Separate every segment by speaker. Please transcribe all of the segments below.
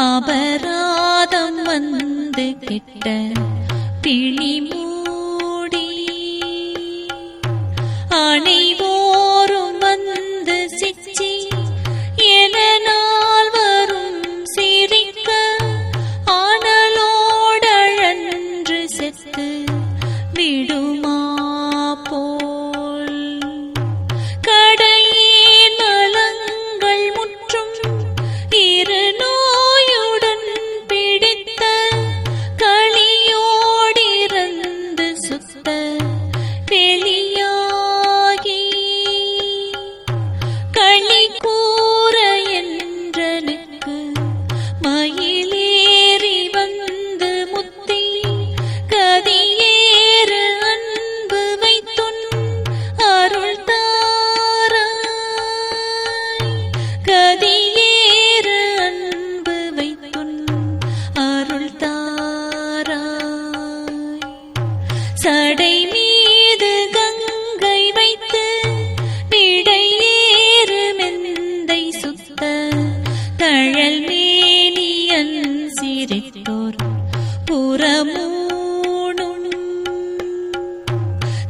Speaker 1: அபராதம் வந்து கெட்ட பிழி மூடி அனைவோரும் வந்து சிச்சி என நாள் வரும் சிரிக்க ஆனலோடழன்று செத்து விடுமா போல் கடையின் நலங்கள் முற்றும் இரு நோயுடன் பிடித்த களியோடிருந்து சுத்த வெளியாகி களி கூற என்றனுக்கு மயிலேறி வந்து முத்தி கதியேறு அன்பு வைத்துன் அருள் தாராய் கதியேறு அன்பு வைத்துன் அருள் தாராய் சடை மீது கங்கை வைத்து விடையேறு மெந்தை சுத்த தழல் மேனியன் சிரித்தோர் புறமூணும்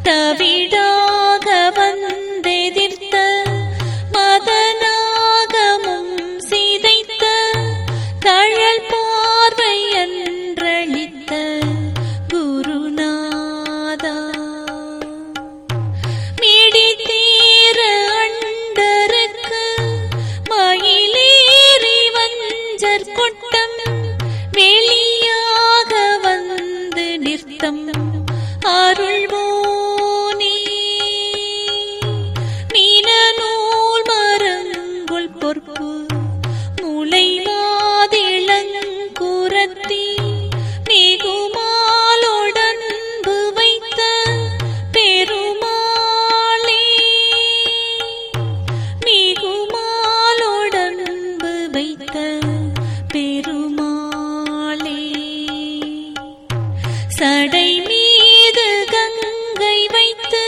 Speaker 1: தவிடாக வந்தெதிர்த்த மதனாகமும் சிதைத்த தழல் பார்வை என்றளித்த குருநாதா மிடித்தீர அண்டருக்கு மயிலேறி வஞ்சர் கொட்டம் வெளியாக வந்து நிறுத்தம் அருள்வோனே மீனநூல் மரங்குல் பொற்பு முளைவாதிளங்குரத்தி மிகுமாலோடன்பு வைத்த பெருமாளே மிகுமாலோடன்பு வைத்த பெருமாளே சடை மீது கங்கை வைத்து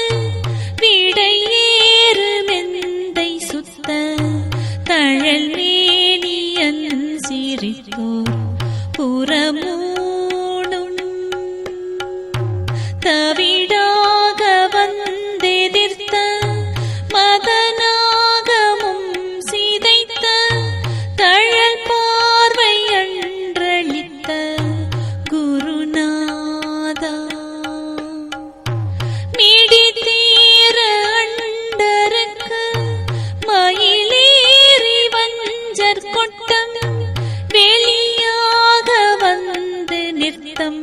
Speaker 1: விடையேறு மெந்தை சுத்த தழல் மேனியன் சிரித்தோர் புறமூணும் தவிடாக வந்தெதிர்த்த மதனாகமும் சிதைத்த தழல் பார்வை அன்றளித்த குருநாதா மிடித்தீர அண்டருக்கு மயிலேறி வஞ்சர் கொட்டம் வெளியாக வந்து நிறுத்தம்